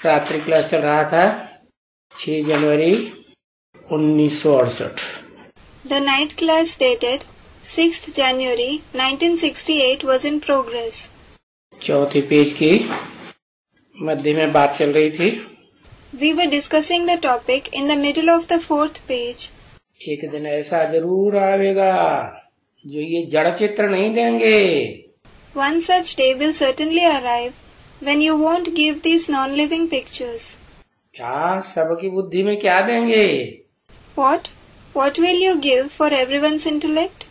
रात्रि क्लास चल रहा था 6 जनवरी 1968। The night class dated 6th January 1968 was in progress. चौथे पेज की मध्य में बात चल रही थी। We were discussing the topic in the middle of the 4th page. एक दिन ऐसा जरूर आवेगा जो ये जड़ चित्र नहीं देंगे। One such day will certainly arrive when you won't give these non-living pictures. क्या सबकी बुद्धि में क्या देंगे? What? What will you give for everyone's intellect?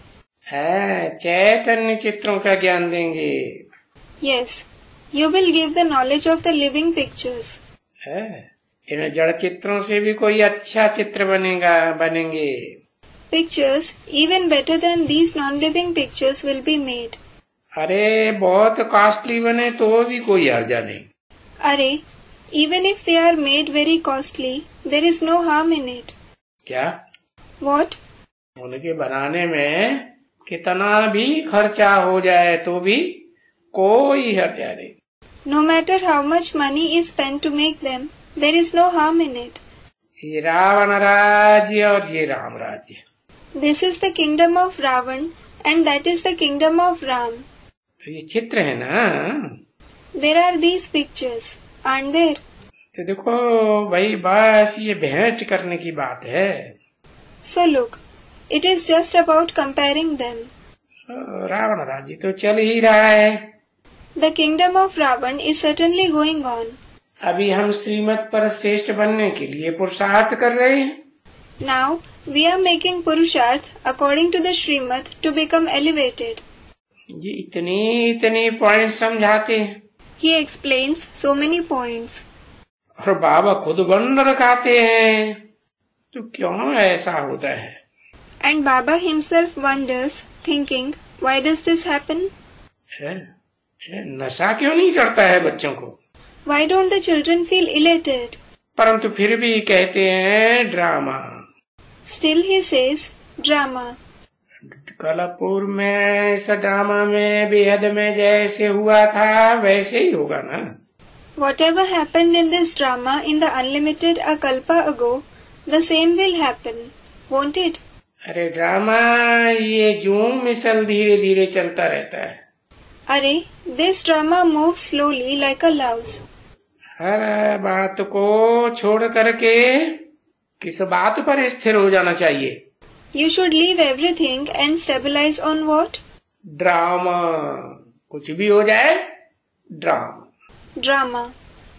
चैतन्य चित्रों का ज्ञान देंगे। Yes, you will give the knowledge of the living pictures. इन जड़ चित्रों से भी कोई अच्छा चित्र बनेंगे। Pictures even better than these non-living pictures will be made. अरे बहुत कॉस्टली बने तो भी कोई हर्जा नहीं। अरे, even if they are made very costly, there is no harm in it. क्या? What? उनके बनाने में कितना भी खर्चा हो जाए तो भी कोई हर्जा नहीं। No matter how much money is spent to make them, there is no harm in it. ये रावण राज्य और ये राम राज्य। This is the kingdom of Ravan and that is the kingdom of Ram. तो ये चित्र है ना? There are these pictures, aren't there? तो देखो भाई बस ये भेंट करने की बात है। So look, it is just about comparing them. Ravan राज्य तो चल ही रहा है। The kingdom of Ravan is certainly going on. अभी हम श्रीमत पर श्रेष्ठ बनने के लिए पुरुषार्थ कर रहे हैं। Now we are making purusharth according to the Srimad to become elevated. ये इतने पॉइंट समझाते हैं। He explains so many points. और बाबा खुद बंदर खाते हैं तो क्यों ऐसा होता है? And Baba himself wonders, thinking, why does this happen? नशा क्यों नहीं चढ़ता है बच्चों को? Why don't the children feel elated? परंतु फिर भी कहते हैं drama. Still he says, drama. कलापुर में इस ड्रामा में बेहद में जैसे हुआ था वैसे ही होगा ना? Whatever happened in this drama in the Unlimited a kalpa ago, the same will happen, won't it? अरे ड्रामा ये जूम मिसल धीरे धीरे चलता रहता है। अरे, this drama moves slowly like a louse. हर बात को छोड़ करके किस बात पर स्थिर हो जाना चाहिए? You should leave everything and stabilize on what? Drama. कुछ भी हो जाए drama. Drama.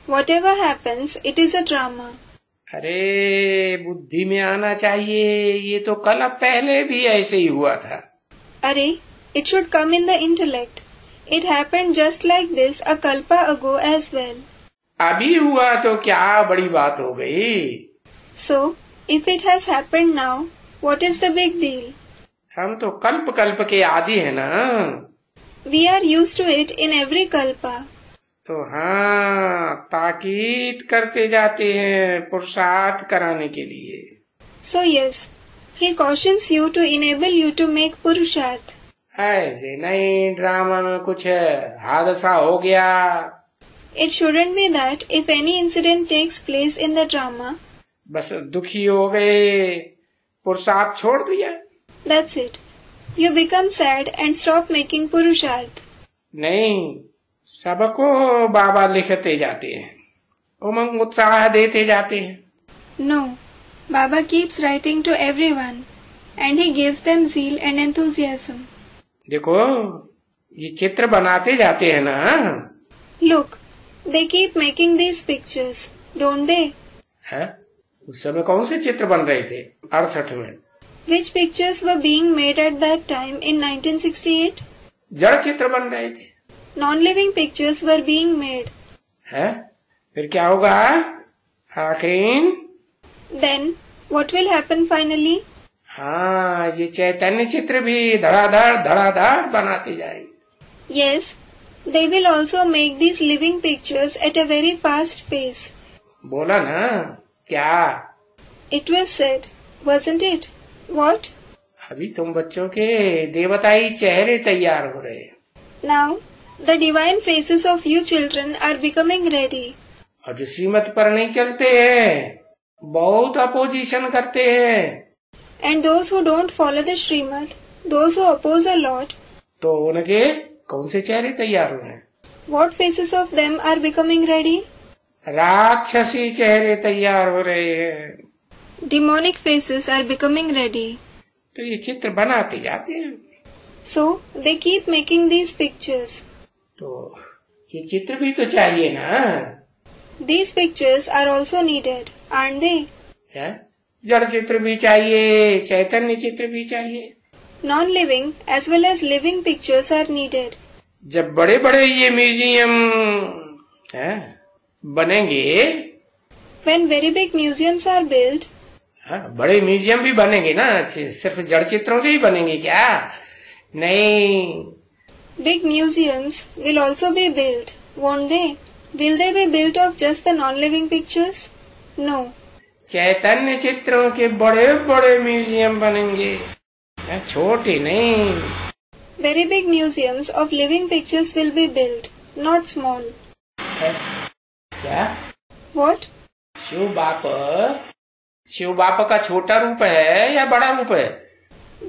Whatever happens, it is a drama. अरे बुद्धि में आना चाहिए, ये तो कल पहले भी ऐसे ही हुआ था। अरे, it should come in the intellect. It happened just like this a kalpa ago as well. अभी हुआ तो क्या बड़ी बात हो गई? So, if it has happened now, what is the big deal? हम तो कल्प के आदी है ना। We are used to it in every kalpa. तो हाँ, ताकीद करते जाते हैं पुरुषार्थ कराने के लिए। So yes, he cautions you to enable you to make purusharth. ऐसे नहीं ड्रामा में कुछ हादसा हो गया। It shouldn't be that if any incident takes place in the drama, बस दुखी हो गए, पुरुषार्थ छोड़ दिया। That's it. You become sad and stop making purusharth. नहीं, सबको बाबा लिखते जाते हैं, उमंग उत्साह देते जाते हैं। No, Baba keeps writing to everyone, and he gives them zeal and enthusiasm. देखो, ये चित्र बनाते जाते हैं ना। Look, they keep making these pictures, don't they? है? उस समय कौन से चित्र बन रहे थे? 68 में। Which pictures were being made at that time in 1968? जड़ चित्र बन रहे थे। Non-living pictures were being made. है? फिर क्या होगा? आखिर? Then, what will happen finally? हाँ, ये चैतन्य चित्र भी धड़ाधड़ बनाते जाएंगे। Yes, they will also make these living pictures at a very fast pace. बोला ना, क्या? It was said, wasn't it? What? अभी तुम बच्चों के देवताई चेहरे तैयार हो रहे। Now, the divine faces of you children are becoming ready. और जो श्रीमत पर नहीं चलते हैं बहुत अपोजिशन करते हैं। And those who don't follow the Srimad, those who oppose a lot, तो उनके कौन से चेहरे तैयार हुए हैं? what faces of them are becoming ready? राक्षसी चेहरे तैयार हो रहे हैं। Demonic faces are becoming ready. तो ये चित्र बनाते जाते हैं। So they keep making these pictures. तो ये चित्र भी तो चाहिए ना। These pictures are also needed, aren't they? है? जड़ चित्र भी चाहिए, चैतन्य चित्र भी चाहिए। Non-living as well as living pictures are needed. जब बड़े बड़े ये म्यूजियम बनेंगे, When very big museums are built, बड़े म्यूजियम भी बनेंगे ना, सिर्फ जड़ चित्रों के ही बनेंगे क्या? नहीं। big museums will also be built, won't they? Will they be built of just the non-living pictures? No. चैतन्य चित्रों के बड़े बड़े म्यूजियम बनेंगे, छोटे नहीं। Very big museums of living pictures will be built, not small. क्या? What? शिव बाप का छोटा रूप है या बड़ा रूप है?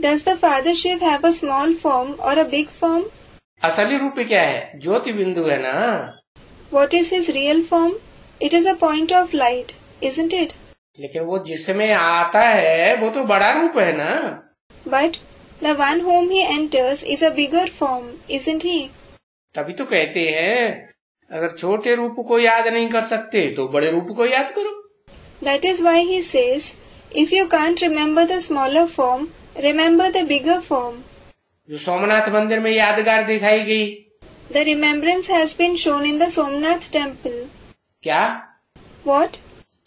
Does the Father Shiv have a small form or a big form? असली रूप क्या है? ज्योति बिंदु है ना। What is his real form? It is a point of light, isn't it? लेकिन वो जिसमें आता है वो तो बड़ा रूप है ना। But the one whom he enters is a bigger form, isn't he? तभी तो कहते हैं अगर छोटे रूप को याद नहीं कर सकते तो बड़े रूप को याद करो। That is why he says, if you can't remember the smaller form, remember the bigger form. जो सोमनाथ मंदिर में यादगार दिखाई गई, The remembrance has been shown in the Somnath temple. क्या? What?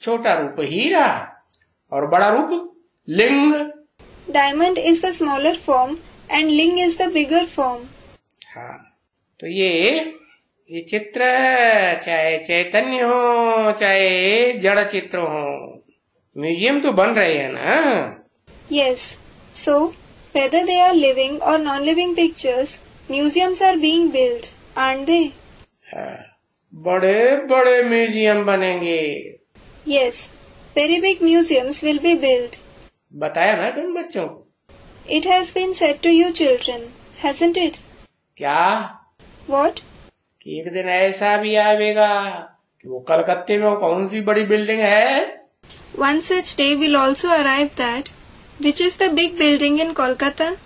छोटा रूप हीरा और बड़ा रूप लिंग। Diamond is the smaller form and Ling is the bigger form. हाँ, तो ये चित्र चाहे चैतन्य हो चाहे जड़ चित्र हो, म्यूजियम तो बन रहे हैं ना। Yes. So, whether they are living or non-living pictures, museums are being built, aren't they? हाँ, बड़े बड़े म्यूजियम बनेंगे। Yes. Very big museums will be built. बताया ना तुम बच्चों को? It has been said to you children, hasn't it? क्या? What? कि एक दिन ऐसा भी आएगा कि वो कलकत्ते में वो कौन सी बड़ी बिल्डिंग है? One such day will also arrive that, which is the big building in Kolkata?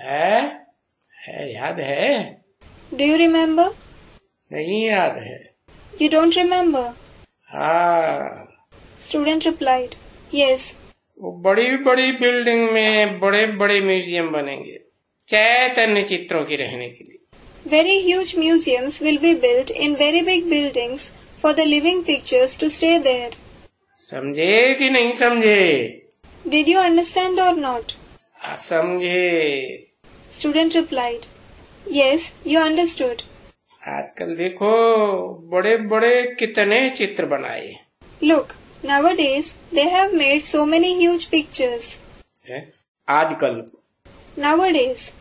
है याद है? Do you remember? नहीं याद है। You don't remember? हाँ। Student replied, Yes. वो बड़ी बड़ी बिल्डिंग में बड़े बड़े म्यूजियम बनेंगे चैतन्य चित्रों की रहने के लिए। Very huge museums will be built in very big buildings for the living pictures to stay there. समझे कि नहीं समझे? Did you understand or not? समझे। Student replied, Yes, you understood. आजकल देखो बड़े बड़े कितने चित्र बनाए। Look, nowadays they have made so many huge pictures. आजकल Nowadays.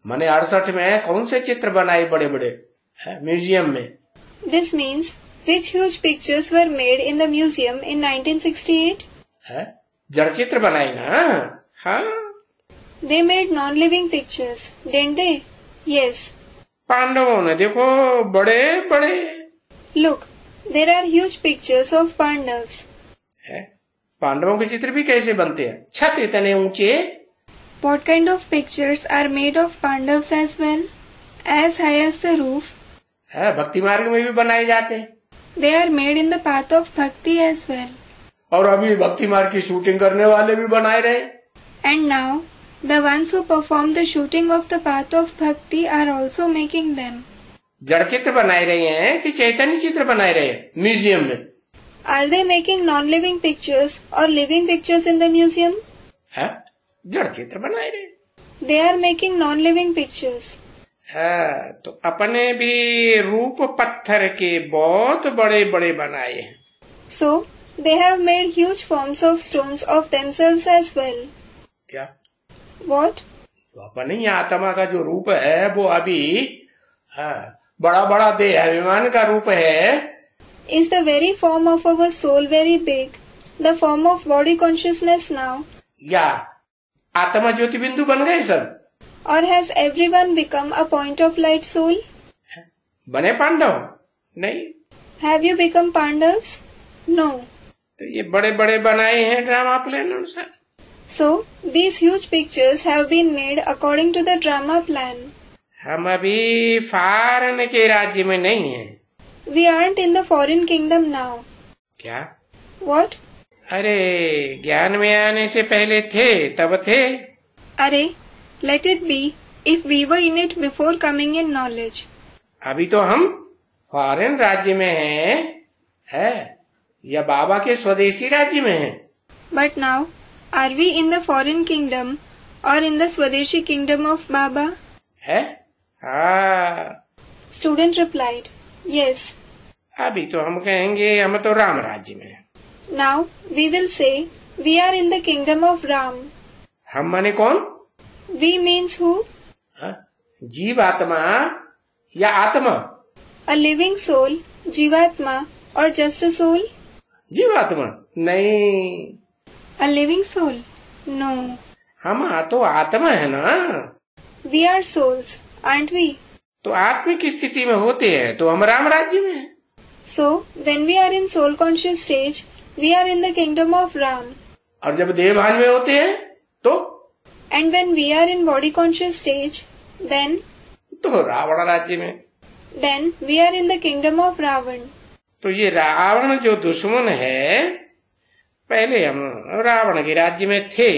मैंने 68 में कौन से चित्र बनाए बड़े बड़े म्यूजियम में? This means which huge pictures were made in the museum in 1968? जड़ चित्र बनाए ना। हाँ। They made non-living pictures, didn't they? Yes. पांडवों ने देखो बड़े बड़े। Look, there are huge pictures of Pandavas. पांडवों के चित्र भी कैसे बनते हैं? छत इतने ऊंचे। What kind of pictures are made of Pandavas as well? As high as the roof? भक्ति मार्ग में भी बनाए जाते। They are made in the path of bhakti as well. और अभी भक्ति मार्ग की शूटिंग करने वाले भी बनाए रहे। And now, the ones who perform the shooting of the path of bhakti are also making them. जड़ चित्र बनाए रहे हैं कि चैतन्य चित्र बनाए रहे हैं म्यूजियम में? Are they making non-living pictures or living pictures in the museum? जड़ चित्र बनाए रहे। They are making non-living pictures. तो अपने भी रूप पत्थर के बहुत बड़े बड़े बनाए हैं। So, they have made huge forms of stones of themselves as well. क्या? What? तो अपने ही आत्मा का जो रूप है वो अभी बड़ा बड़ा देह अभिमान का रूप है। Is the very form of our soul very big, the form of body consciousness now? या आत्मा ज्योति बिंदु बन गए सब? Or has everyone become a point of light soul? बने पांडव? नहीं। Have you become Pandavas? No. तो ये बड़े बड़े बनाए हैं ड्रामा प्लान अनुसार। So, these huge pictures have been made according to the drama plan. हम अभी फॉरेन के राज्य में नहीं हैं। We aren't in the foreign kingdom now. क्या? What? अरे ज्ञान में आने से पहले थे, तब थे। अरे, let it be if we were in it before coming in knowledge. अभी तो हम फॉरेन राज्य में है या बाबा के स्वदेशी राज्य में हैं। But now, are we in the foreign kingdom or in the Swadeshi kingdom of Baba? है? हाँ। Student replied, yes. अभी तो हम कहेंगे हम तो राम राज्य में हैं। Now, we will say, we are in the kingdom of Ram. हम माने कौन? We means who? हाँ? जीव आत्मा या आत्मा? A living soul, Jivatma, or just a soul? जीवात्मा? नहीं। A living soul? No. हम तो आत्मा है ना। We are souls, aren't we? तो आत्मिक स्थिति में होते हैं तो हम राम राज्य में हैं। So, when we are in soul conscious stage, we are in the kingdom of Ram. और जब देहभान में होते हैं तो? And when we are in body conscious stage, then? तो रावण राज्य में। Then we are in the kingdom of Ravan. तो ये रावण जो दुश्मन है, पहले हम रावण के राज्य में थे।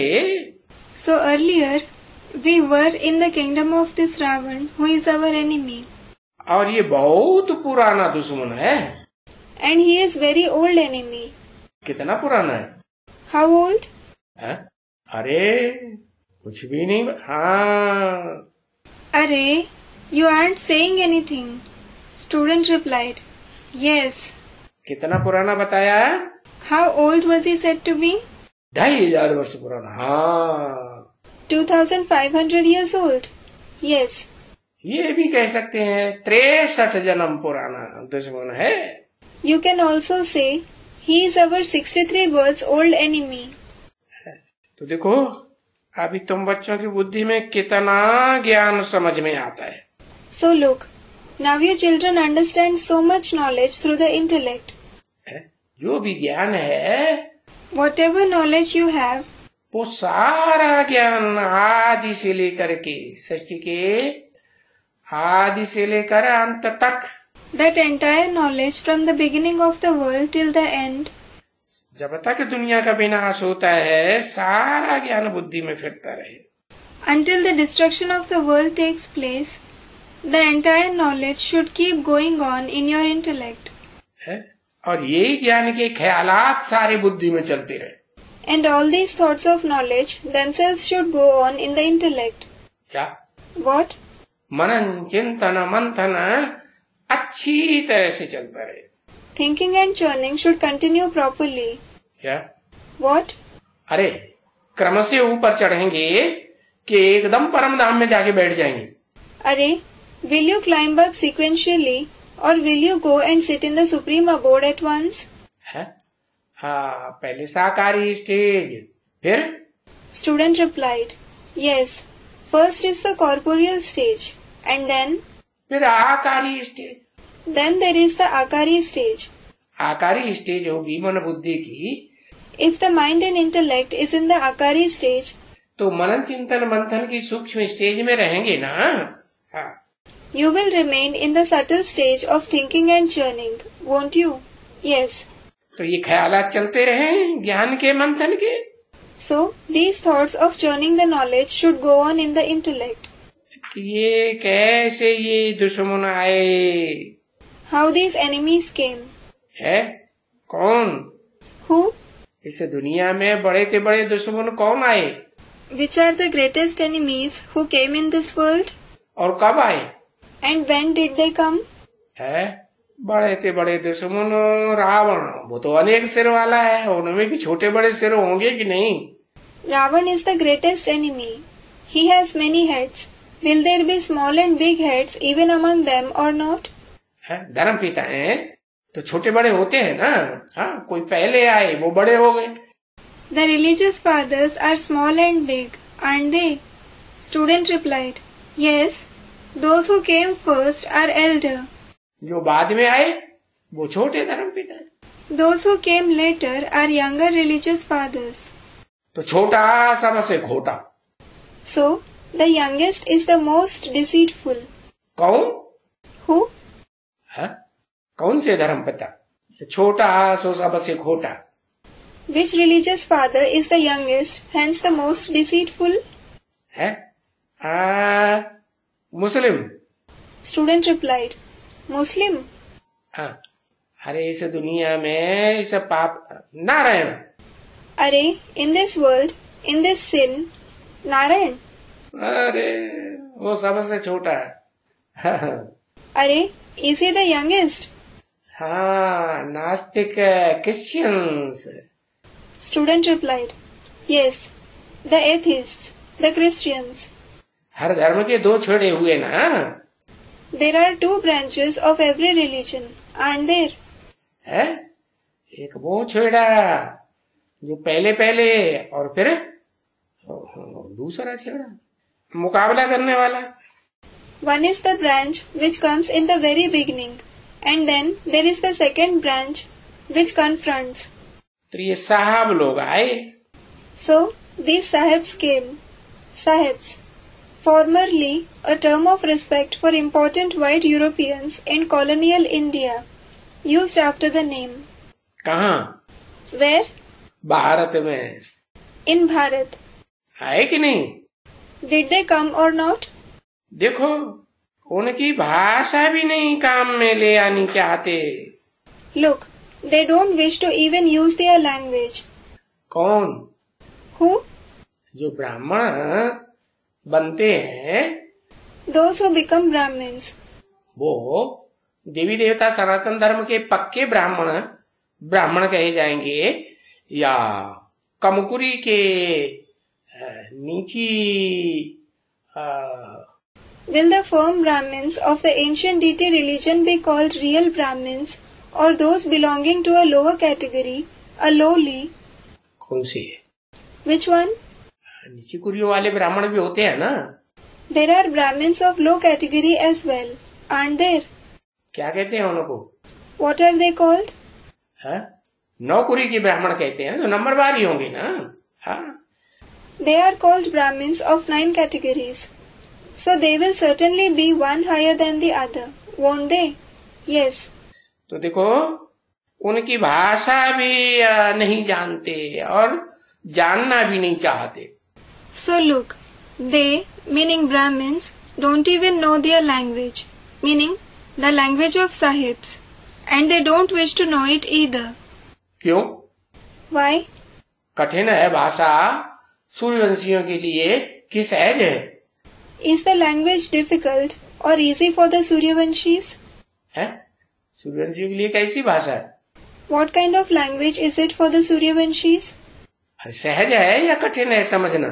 So earlier, we were in the kingdom of this Ravan, who is our enemy. और ये बहुत पुराना दुश्मन है। And he is very old enemy. कितना पुराना है? How old? है? अरे कुछ भी नहीं। हाँ। Arey, you aren't saying anything. Student replied, yes. कितना पुराना बताया? How old was he said to be? 2500 वर्ष पुराना। हाँ। 2500 years old. Yes. ये भी कह सकते हैं 63 जन्म पुराना दुश्मन है। You can also say he is our 63 births old enemy. तो देखो अभी तुम बच्चों की बुद्धि में कितना ज्ञान समझ में आता है। So look, now you children understand so much knowledge through the intellect. जो भी ज्ञान है, Whatever knowledge you have, वो सारा ज्ञान आदि से लेकर के सृष्टि के आदि से लेकर अंत तक, that entire knowledge from the beginning of the world till the end, जब तक दुनिया का विनाश होता है सारा ज्ञान बुद्धि में फिरता रहे। until the destruction of the world takes place, the entire knowledge should keep going on in your intellect. और यही ज्ञान के ख्यालात सारे बुद्धि में चलते रहे। And all these thoughts of knowledge themselves should go on in the intellect. क्या? What? मनन चिंतन मंथन अच्छी तरह से चलता रहे। Thinking and churning should continue properly. क्या? What? अरे क्रम से ऊपर चढ़ेंगे कि एकदम परम धाम में जाके बैठ जाएंगे। अरे, will you climb up sequentially or will you go and sit in the supreme abode at once? है? हाँ, पहले साकारी स्टेज, फिर? Student replied, yes, first is the corporeal stage, and then? फिर आकारी stage. Then there is the akari stage. आकारी stage होगी मन बुद्धि की। If the mind and intellect is in the akari stage, तो मनन चिंतन मंथन की सूक्ष्म स्टेज में रहेंगे ना। हाँ। you will remain in the subtle stage of thinking and churning, won't you? Yes. तो ये ख्यालात चलते रहे ज्ञान के मंथन के। So, these thoughts of churning the knowledge should go on in the intellect. कि ये कैसे ये दुश्मन आए? How these enemies came? है? कौन? Who? इस दुनिया में बड़े से बड़े दुश्मन कौन आए? Which are the greatest enemies who came in this world? और कब आए? And when did they come? है? बड़े से बड़े दुश्मन रावण, वो तो अनेक सिर वाला है, उनमें भी छोटे बड़े सिर होंगे कि नहीं? Ravan is the greatest enemy. He has many heads. Will there be small and big heads even among them or not? धर्म पिता है, तो छोटे बड़े होते हैं ना, हाँ, कोई पहले आए वो बड़े हो गए। The religious fathers are small and big, aren't they? Student replied, Yes, those who came first are elder. जो बाद में आए वो छोटे धर्मपिता हैं। Those who came later are younger religious fathers. तो छोटा सबसे खोटा। So, the youngest is the most deceitful. कौन? Who? हाँ? कौन से धर्मपिता? छोटा सो सबसे खोटा। Which religious father is the youngest, hence the most deceitful? है? मुस्लिम। Student replied, Muslim. हाँ, अरे इस दुनिया में इस पाप नारायण। अरे, in this world, in this sin, Narayan. अरे वो सबसे छोटा है। अरे, is he the youngest? हाँ, नास्तिक Christians. Student replied, Yes, the atheists, the Christians. हर धर्म के दो छोड़े हुए ना। There are two branches of every religion, aren't there? है? एक वो छोड़ा जो पहले पहले, और फिर दूसरा छेड़ा मुकाबला करने वाला। One is the branch which comes in the very beginning, and then there is the second branch which confronts. तो ये साहब लोग आए। So, these sahibs came. Sahibs, formerly a term of respect for important white Europeans in colonial India, used after the name. कहाँ? Where? Bharat में। In Bharat. आए कि नहीं? Did they come or not? देखो, उनकी भाषा भी नहीं काम में ले आनी चाहते। Look, they don't wish to even use their language. कौन? Who? जो ब्राह्मण बनते हैं। Those who become Brahmins. वो देवी देवता सनातन धर्म के पक्के ब्राह्मण कहे जाएंगे, या कमकुरी के नीची Will the firm Brahmins of the ancient deity religion be called real Brahmins, or those belonging to a lower category, a lowly? कौन सी है? Which one? नीची कुरियों वाले ब्राह्मण भी होते हैं ना। There are Brahmins of low category as well, aren't there? क्या कहते हैं उनको? What are they called? हाँ? नौकुरी के ब्राह्मण कहते हैं, तो नंबरवार ही होंगे ना। हाँ? They are called Brahmins of 9 categories. So they will certainly be one higher than the other, won't they? Yes. तो देखो, उनकी भाषा भी नहीं जानते और जानना भी नहीं चाहते। So look, they, meaning Brahmins, don't even know their language, meaning the language of Sahibs, and they don't wish to know it either. क्यों? Why? कठिन है भाषा सूर्यवंशियों के लिए कि सहज है? Is the language difficult or easy for the Suryavanshis? है? सूर्यवंशियों के लिए कैसी भाषा है? What kind of language is it for the Suryavanshis? अरे सहज है या कठिन है समझना?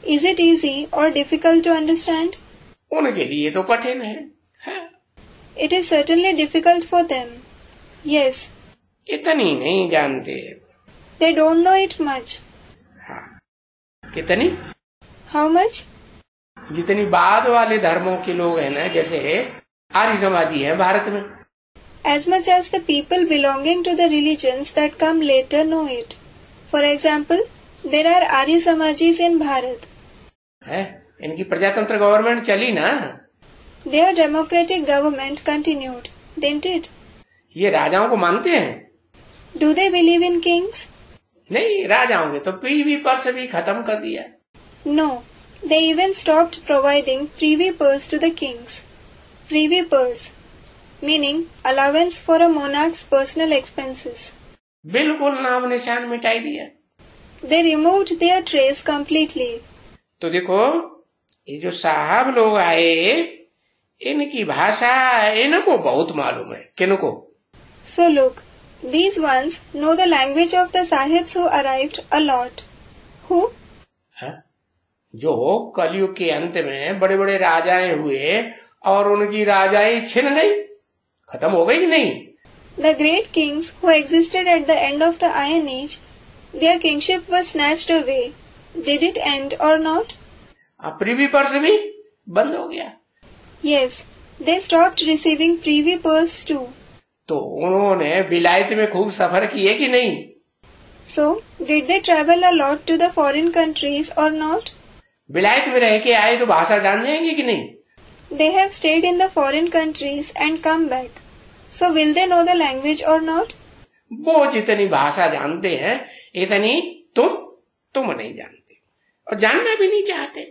Is it easy or difficult to understand? उनके लिए तो कठिन है। It is certainly difficult for them. Yes. इतनी नहीं जानते। They don't know it much. हाँ। कितनी? How much? जितनी बाद वाले धर्मों के लोग हैं ना, जैसे आर्य समाजी है भारत में। As much as the people belonging to the religions that come later know it. For example, there are Arya Samajis in Bharat. है? इनकी प्रजातंत्र गवर्नमेंट चली ना। Their democratic government continued, didn't it? ये राजाओं को मानते हैं? Do they believe in kings? नहीं, राजाओं के तो प्रीवी पर्स भी खत्म कर दिया। No, they even stopped providing privy purse to the kings. Privy purse, meaning allowance for a monarch's personal expenses. बिल्कुल नाम निशान मिटाई दिया। They removed their trace completely. तो देखो, ये जो साहब लोग आए, इनकी भाषा इनको बहुत मालूम है। किनको? So look, these ones know the language of the sahibs who arrived a lot. Who? हाँ? जो कलयुग के अंत में बड़े बड़े राजाएं हुए और उनकी राजाएं छिन गई, खत्म हो गई कि नहीं? The great kings who existed at the end of the Iron Age, their kingship was snatched away. Did it end or not? Privi purse भी बंद हो गया। Yes, they stopped receiving privy purse too. तो उन्होंने विलायत में खूब सफर किए कि नहीं? So, did they travel a lot to the foreign countries or not? विलायत में रह के आए तो भाषा जान जाएंगे कि नहीं? They have stayed in the foreign countries and come back. So, will they know the language or not? वो जितनी भाषा जानते हैं इतनी तुम नहीं जानते और जानना भी नहीं चाहते।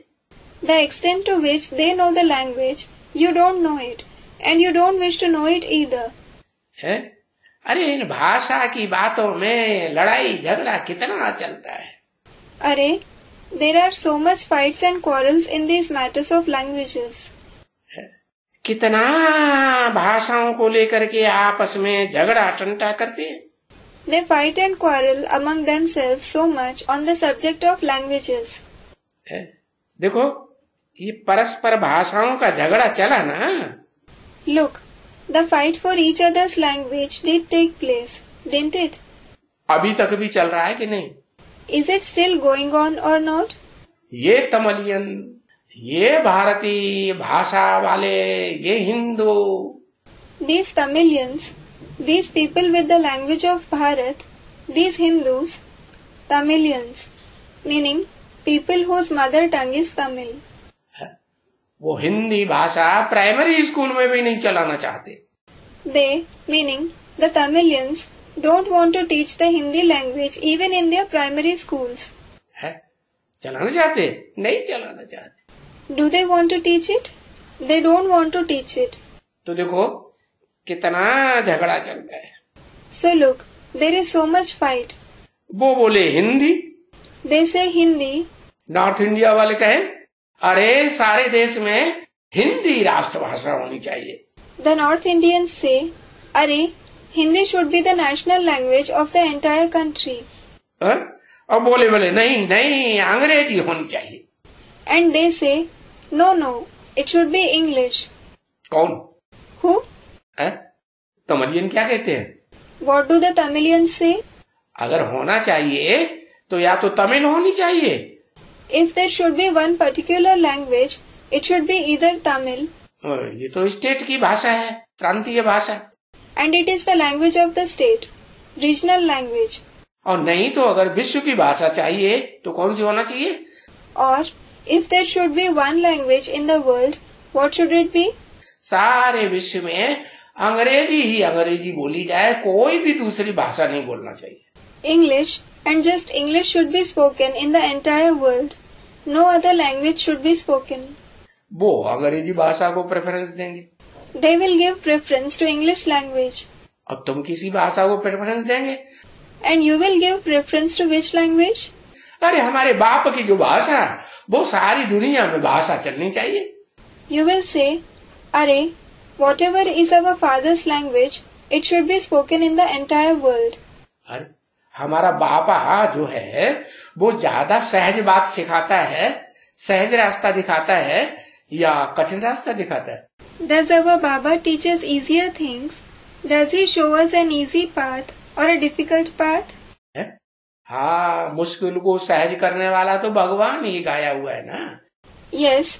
The extent to which they know the language, you don't know it, and you don't wish to know it either. है? अरे इन भाषा की बातों में लड़ाई झगड़ा कितना चलता है। अरे, there are so much fights and quarrels in these matters of languages. कितना भाषाओं को लेकर के आपस में झगड़ा टंटा करते हैं। They fight and quarrel among themselves so much on the subject of languages. देखो ये परस्पर भाषाओं का झगड़ा चला ना। Look, the fight for each other's language did take place, didn't it? अभी तक भी चल रहा है कि नहीं? Is it still going on or not? ये तमिलियन, ये भारतीय भाषा वाले, ये Hindu, These Tamilians, these people with the language of Bharat, these Hindus, Tamilians, meaning people whose mother tongue is Tamil. वो हिंदी भाषा प्राइमरी स्कूल में भी नहीं चलाना चाहते। They, meaning the Tamilians, don't want to teach the Hindi language even in their primary schools. है? चलाना चाहते? नहीं चलाना चाहते। Do they want to teach it? They don't want to teach it. तो देखो कितना झगड़ा चलता है। So look, there is so much fight. वो बोले Hindi, They say Hindi. North India वाले कहे अरे सारे देश में हिंदी राष्ट्रभाषा होनी चाहिए। The North Indians say, Arey, Hindi should be the national language of the entire country. और बोले नहीं अंग्रेजी होनी चाहिए। And they say, no, it should be English. कौन? Who? तमिलियन क्या कहते हैं? What do the Tamilians say? अगर होना चाहिए तो या तो तमिल होनी चाहिए। If there should be one particular language, it should be either Tamil. ये तो स्टेट की भाषा है, प्रांतीय भाषा। And it is the language of the state, regional language. और नहीं तो अगर विश्व की भाषा चाहिए तो कौन सी होना चाहिए? Or if there should be one language in the world, what should it be? सारे विश्व में अंग्रेजी ही अंग्रेजी बोली जाए, कोई भी दूसरी भाषा नहीं बोलना चाहिए। English, and just English should be spoken in the entire world. No other language should be spoken. वो अंग्रेजी भाषा को प्रेफरेंस देंगे। They will give preference to English language. अब तुम किसी भाषा को प्रेफरेंस देंगे? And you will give preference to which language? अरे हमारे बाप की जो भाषा वो सारी दुनिया में भाषा चलनी चाहिए। You will say, Arey, whatever is our father's language, it should be spoken in the entire world. अरे हमारा बापा जो है वो ज्यादा सहज बात सिखाता है, सहज रास्ता दिखाता है या कठिन रास्ता दिखाता है? Does our Baba teach us easier things? Does he show us an easy path or a difficult path? हाँ, मुश्किल को सहज करने वाला तो भगवान ही गाया हुआ है ना। Yes,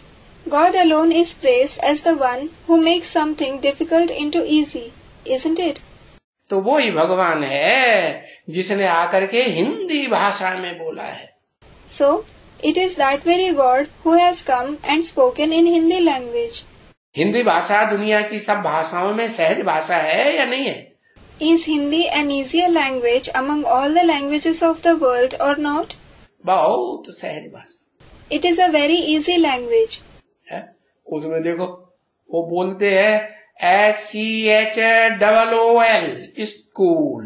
God alone is praised as the one who makes something difficult into easy, isn't it? तो वो ही भगवान है जिसने आकर के हिंदी भाषा में बोला है। So, it is that very God who has come and spoken in Hindi language. Hindi भाषा दुनिया की सब भाषाओं में सहज भाषा है या नहीं है? Is Hindi an easier language among all the languages of the world or not? बहुत सहज भाषा। It is a very easy language. उसमें देखो वो बोलते हैं SCHOOL school.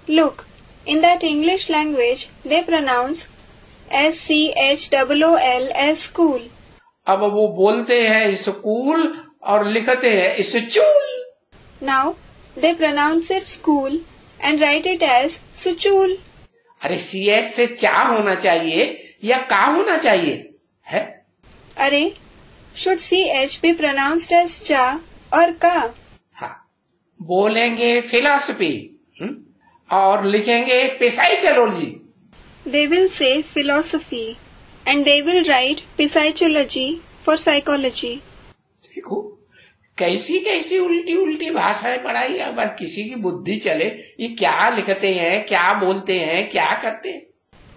Look, in that English language, they pronounce SCHOOL as school. अब वो बोलते हैं स्कूल और लिखते हैं स्चूल। Now, they pronounce it school and write it as suchul. अरे CS से चा होना चाहिए या का होना चाहिए है? अरे, should CH be pronounced as cha or ka? हाँ, बोलेंगे फिलॉसफी और लिखेंगे पिसाइचोलॉजी। They will say philosophy and they will write psychology for psychology. देखो कैसी कैसी उल्टी उल्टी भाषाएं पढ़ाई। अगर किसी की बुद्धि चले ये क्या लिखते हैं, क्या बोलते हैं, क्या करते हैं।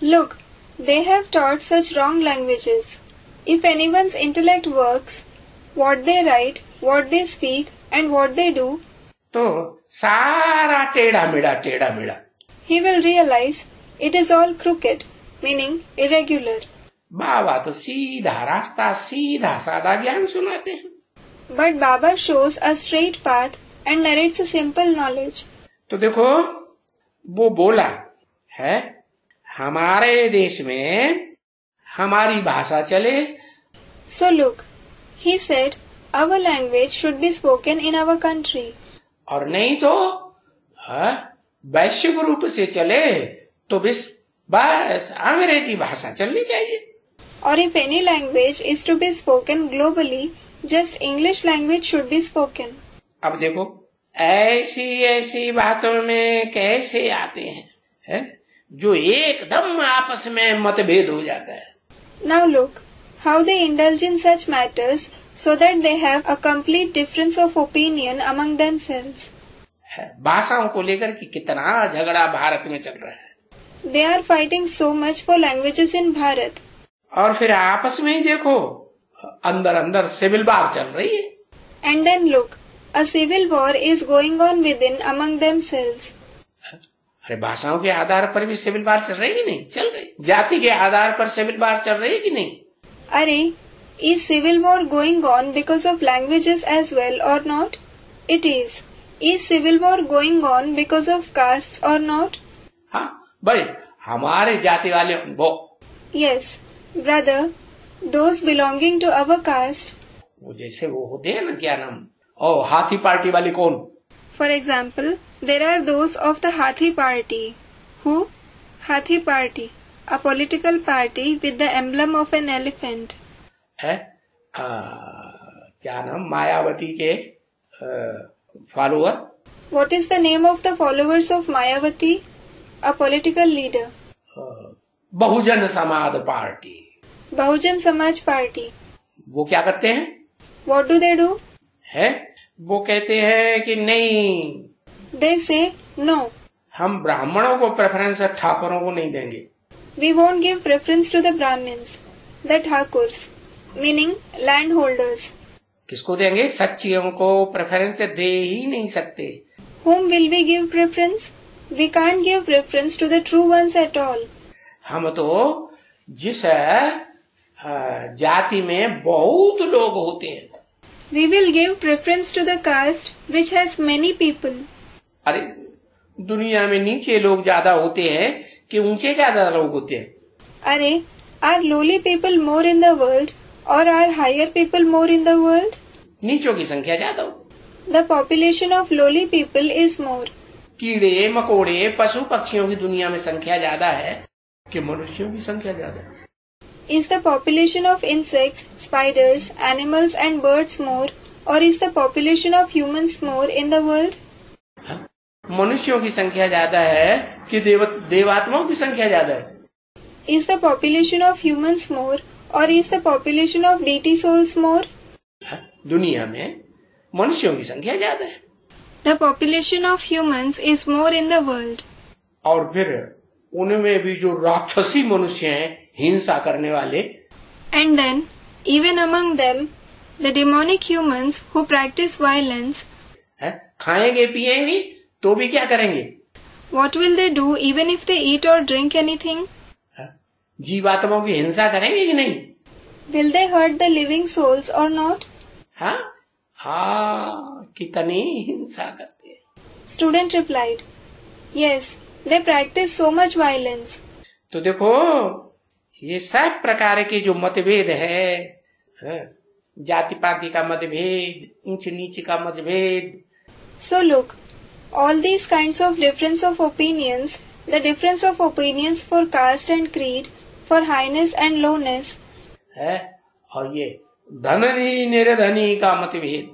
Look, they have taught such wrong languages. If anyone's intellect works, what they write, what they speak and what they do, तो सारा टेढ़ा मेढ़ा he will realize it is all crooked, meaning irregular. बाबा तो सीधा रास्ता, सीधा सादा ज्ञान सुनाते हैं। But Baba shows a straight path and narrates a simple knowledge. तो देखो वो बोला है हमारे देश में हमारी भाषा चले। So look, he said our language should be spoken in our country. और नहीं तो वैश्विक रूप से चले तो बस अंग्रेजी भाषा चलनी चाहिए। Or if any language is to be spoken globally, just English language should be spoken. अब देखो ऐसी ऐसी बातों में कैसे आते हैं जो एकदम आपस में मतभेद हो जाता है। Now look how they indulge in such matters so that they have a complete difference of opinion among themselves. भाषाओं को लेकर कि कितना झगड़ा भारत में चल रहा है। They are fighting so much for languages in Bharat. और फिर आपस में ही देखो अंदर अंदर सिविल वार चल रही है। And then look, a civil war is going on within among themselves. अरे भाषाओं के आधार पर भी सिविल वार चल रही है कि नहीं? चल रही। जाति के आधार पर सिविल वार चल रही है कि नहीं? अरे, is civil war going on because of languages as well or not? It is. Is civil war going on because of castes or not? हाँ बड़े हमारे जाति वाले वो। Yes, brother, those belonging to our caste. वो जैसे वो होते हैं ना क्या नाम हाथी पार्टी वाले कौन? For example, there are those of the Hathi party. Who? Hathi party, a political party with the emblem of an elephant. है क्या नाम मायावती के follower? What is the name of the followers of Mayavati? A political leader. Bahujan Samaj party. Bahujan Samaj party. वो क्या करते हैं? What do they do? है वो कहते हैं कि नहीं They say no. हम ब्राह्मणों को प्रेफरेंस ठाकुरों को नहीं देंगे। We won't give preference to the Brahmins, the Thakurs, meaning landholders. किसको देंगे? सच्चियों को प्रेफरेंस दे ही नहीं सकते। Whom will we give preference? We can't give preference to the true ones at all. हम तो जिस जाति में बहुत लोग होते हैं We will give preference to the caste which has many people. अरे दुनिया में नीचे लोग ज्यादा होते हैं कि ऊंचे ज्यादा लोग होते हैं? अरे, are lowly people more in the world or are higher people more in the world? नीचों की संख्या ज्यादा हो। The population of lowly people is more. कीड़े मकोड़े पशु पक्षियों की दुनिया में संख्या ज्यादा है कि मनुष्यों की संख्या ज्यादा है? Is the population of insects, spiders, animals and birds more or is the population of humans more in the world? मनुष्यों की संख्या ज्यादा है कि देवात्माओं की संख्या ज्यादा है? Is the population of humans more or is the population of deity souls more? दुनिया में मनुष्यों की संख्या ज्यादा है। The population of humans is more in the world. और फिर उनमें भी जो राक्षसी मनुष्य हैं हिंसा करने वाले। And then, even among them, the demonic humans who practice violence. खाएंगे पिएंगे तो भी क्या करेंगे? What will they do even if they eat or drink anything? जीवात्माओं की हिंसा करेंगे कि नहीं? Will they hurt the living souls or not? हाँ कितनी हिंसा करते हैं। Student replied, Yes, they practice so much violence. तो देखो ये सब प्रकार के जो मतभेद है जाति पाति का मतभेद, ऊंच नीच का मतभेद। So look, all these kinds of difference of opinions, the difference of opinions for caste and creed, for highness and lowness, है और ये धनी निर्धनी का मतभेद,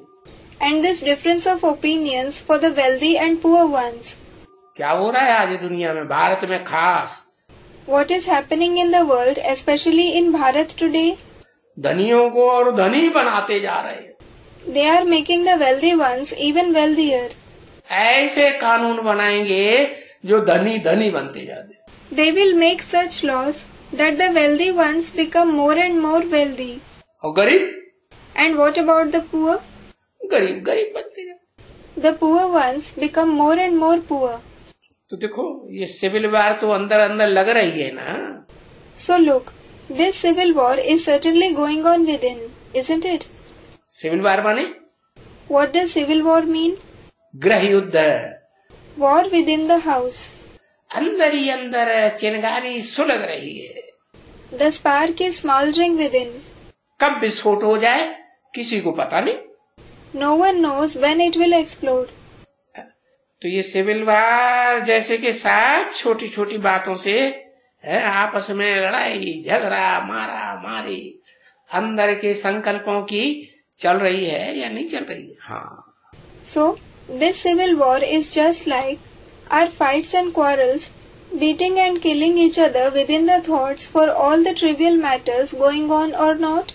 and this difference of opinions for the wealthy and poor ones. क्या हो रहा है आज दुनिया में, भारत में खास? What is happening in the world, especially in Bharat today? धनियों को और धनी बनाते जा रहे हैं। They are making the wealthy ones even wealthier. ऐसे कानून बनाएंगे जो धनी धनी बनते जाते। They will make such laws that the wealthy ones become more and more wealthy. और गरीब? And what about the poor? गरीब गरीब बनते जाते। The poor ones become more and more poor. तो देखो ये सिविल वार तो अंदर अंदर लग रही है ना। So look, this civil war is certainly going on within, isn't it? Civil war माने? What does civil war mean? गृह युद्ध। War within the house. अंदर ही अंदर चिंगारी सुलग रही है। The spark is smoldering within. कब विस्फोट हो जाए किसी को पता नहीं। No one knows when it will explode. तो ये सिविल वार जैसे कि सब छोटी छोटी बातों से है, आपस में लड़ाई झगड़ा मारा मारी अंदर के संकल्पों की चल रही है या नहीं चल रही है? हाँ। So this civil war is just like our fights and quarrels, beating and killing each other within the thoughts for all the trivial matters going on or not?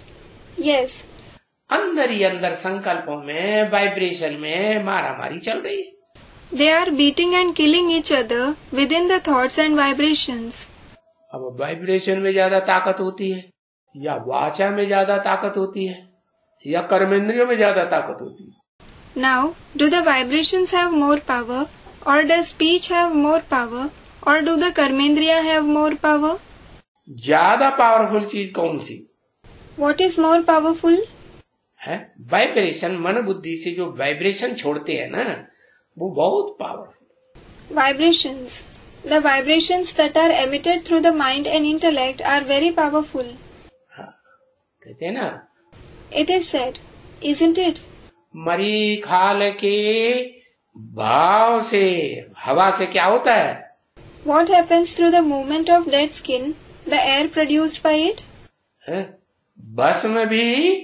Yes. अंदर ही अंदर संकल्पों में वाइब्रेशन में मारामारी चल रही है। They are beating and killing each other within the thoughts and vibrations. अब वाइब्रेशन में ज्यादा ताकत होती है या वाचा में ज्यादा ताकत होती है या कर्मेंद्रियों में ज्यादा ताकत होती है? Now, do the vibrations have more power, or does speech have more power, or do the karmendriya have more power? ज्यादा पावरफुल चीज कौन सी What is more powerful? है? वाइब्रेशन। मन बुद्धि से जो वाइब्रेशन छोड़ते हैं ना वो बहुत powerful. Vibrations. The vibrations that are emitted through the mind and intellect are very powerful. हाँ, कहते हैं ना। It is said, isn't it? मरी खाल के भाव से हवा से क्या होता है? What happens through the movement of dead skin, the air produced by it? है? भस्म भी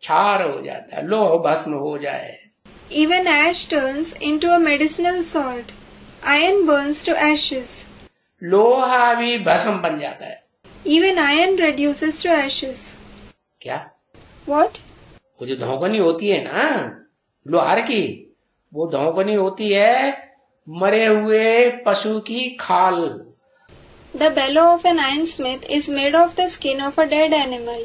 क्षार हो जाता है, लोह भस्म हो जाए। Even ash turns into a medicinal salt. Iron burns to ashes. लोहा भी भस्म बन जाता है। Even iron reduces to ashes. क्या? What? वो जो धौंकनी होती है ना लोहार की, वो धौंकनी होती है मरे हुए पशु की खाल। The bellow of an ironsmith is made of the skin of a dead animal.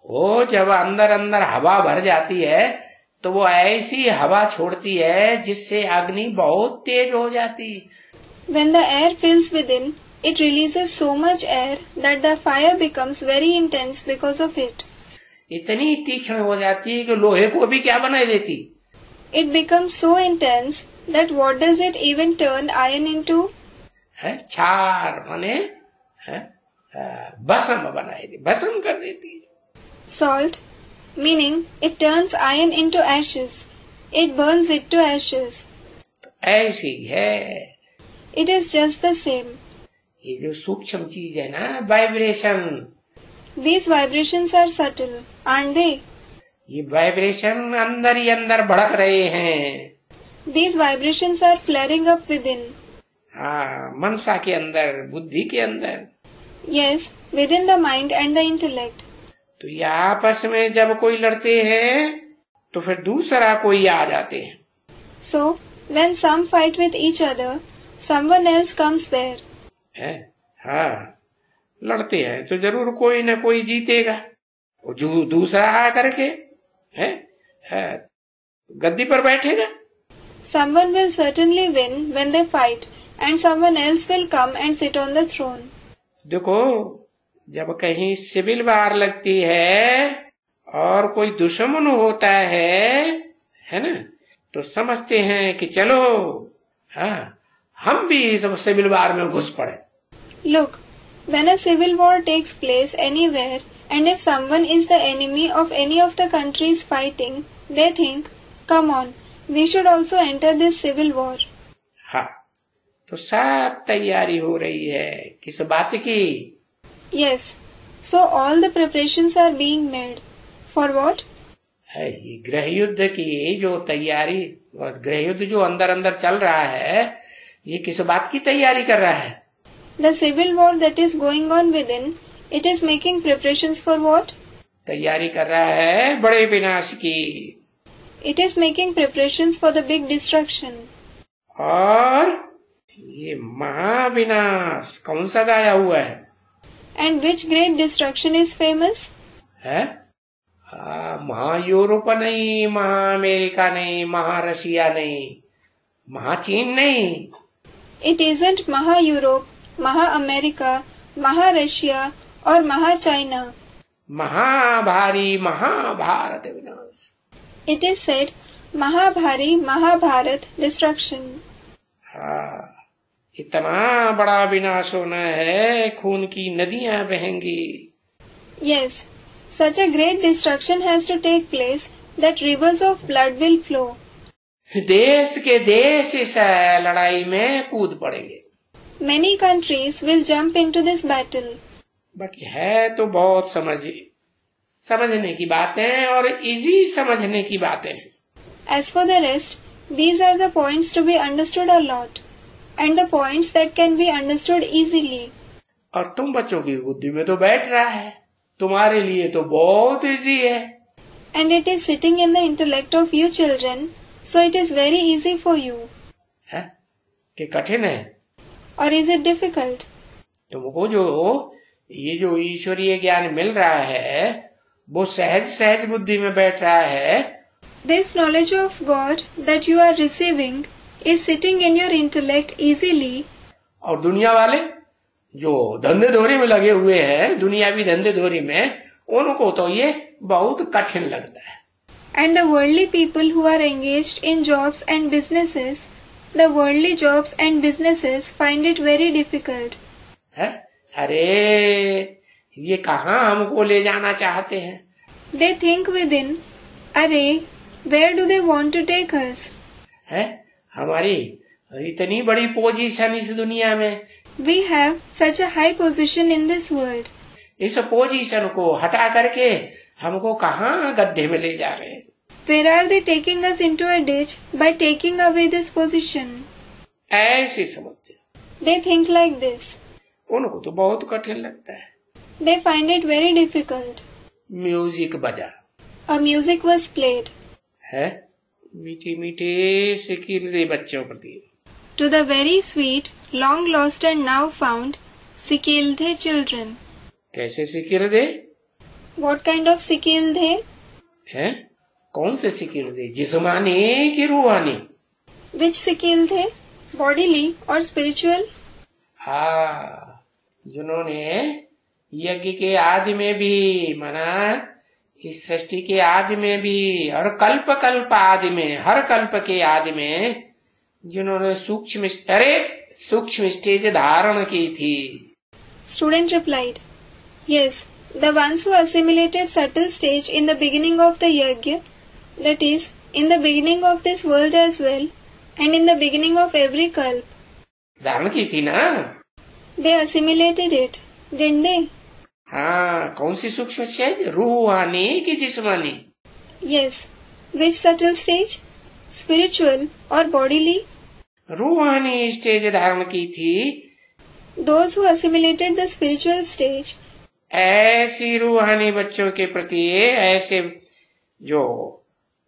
वो जब अंदर अंदर हवा भर जाती है तो वो ऐसी हवा छोड़ती है जिससे अग्नि बहुत तेज हो जाती। When the air fills within, it releases so much air that the fire becomes very intense because of it. इतनी तीक्ष्ण हो जाती है कि लोहे को भी क्या बना देती। It becomes so intense that what does it even turn iron into? है क्षार माने भस्म बनाई दे, भस्म कर देती। Salt, meaning it turns iron into ashes. It burns it to ashes. तो ऐसी है। It is just the same. ये जो सूक्ष्म चीज है ना vibration, These vibrations are subtle, aren't they? ये वाइब्रेशन अंदर ही अंदर भड़क रहे हैं। These vibrations are flaring up within. हाँ, मनसा के अंदर, बुद्धि के अंदर। Yes, within the mind and the intellect. तो ये आपस में जब कोई लड़ते हैं तो फिर दूसरा कोई आ जाते हैं। So, when some fight with each other, someone else comes there. है? हाँ, लड़ते हैं तो जरूर कोई न कोई जीतेगा। वो जो दूसरा आ करके है गद्दी पर बैठेगा। Someone will certainly win when they fight, and someone else will come and sit on the throne. देखो जब कहीं सिविल वार लगती है और कोई दुश्मन होता है ना, तो समझते हैं कि चलो हाँ हम भी इस सिविल वार में घुस पड़े। Look, when a civil war takes place anywhere, and if someone is the enemy of any of the countries fighting, they think, come on, we should also enter this civil war. हाँ, तो सब तैयारी हो रही है किस बात की? Yes, so all the preparations are being made. For what? है ये गृह युद्ध की जो तैयारी, गृह युद्ध जो अंदर अंदर चल रहा है, ये किस बात की तैयारी कर रहा है? The civil war that is going on within, it is making preparations for what? तैयारी कर रहा है बड़े विनाश की। It is making preparations for the big destruction. और ये महाविनाश कौन सा गाया हुआ है? And which great destruction is famous? है महा यूरोप नहीं, महा अमेरिका नहीं, महा रशिया नहीं, महा चीन नहीं। It isn't Maha Europe, Maha America, Maha Russia और Maha China. महाभारी महाभारत विनाश। It is said Mahabhari Mahabharat destruction. हाँ, इतना बड़ा विनाश होना है, खून की नदियां बहेंगी। Yes, such a great destruction has to take place that rivers of blood will flow. देश के देश इस लड़ाई में कूद पड़ेंगे। Many countries will jump into this battle. बाकी है तो बहुत समझने की बातें और इजी समझने की बातें हैं। As for the rest, these are the points to be understood a lot, and the points that can be understood easily. और तुम बच्चों की बुद्धि में तो बैठ रहा है, तुम्हारे लिए तो बहुत इजी है। And it is sitting in the intellect of you children, so it is very easy for you. है कि कठिन है? Or is it difficult? तुमको ये जो ईश्वरीय ज्ञान मिल रहा है, वो सहज सहज बुद्धि में बैठ रहा है। This knowledge of God that you are receiving is sitting in your intellect easily. और दुनिया वाले जो धंधे धोरी में लगे हुए हैं, दुनियावी धंधे धोरी में, उनको तो ये बहुत कठिन लगता है। And the worldly people who are engaged in jobs and businesses, the worldly jobs and businesses find it very difficult. है? अरे ये कहाँ हमको ले जाना चाहते हैं? They think within, अरे where do they want to take us? है हमारी इतनी बड़ी पोजीशन इस दुनिया में, We have such a high position in this world. इस पोजीशन को हटा करके हमको कहाँ गड्ढे में ले जा रहे हैं? Where are they taking us into a ditch by taking away this position? ऐसे समझते हैं। They think like this. उनको तो बहुत कठिन लगता है। They find it very difficult. Music बजा, A music was played. है मीठी मीठी सिकिल दे बच्चों प्रति। To the very sweet, long lost and now found, Sikildhe children. कैसे sickle they? What kind of Sikildhe? है कौन से सिकिल दे, जिस्मानी की रूहानी? Which Sikildhe? Bodily or spiritual? हाँ, जिन्होंने यज्ञ के आदि में भी, माना इस सृष्टि के आदि में भी, और कल्प कल्प आदि में, हर कल्प के आदि में जिन्होंने सूक्ष्म स्टेज धारण की थी। Student replied, Yes, the ones who assimilated subtle stage in the beginning of the yajna, that is, in the beginning of this world as well, and in the beginning of every kalp. धारण की थी ना? They assimilated it, didn't they? हाँ, कौन सी सूक्ष्म stage, रूहानी की जिस्मानी? Yes. Which subtle stage? Spiritual or bodily? रूहानी स्टेज धारण की थी। Those who assimilated the spiritual stage. ऐसी रूहानी बच्चों के प्रति, ऐसे जो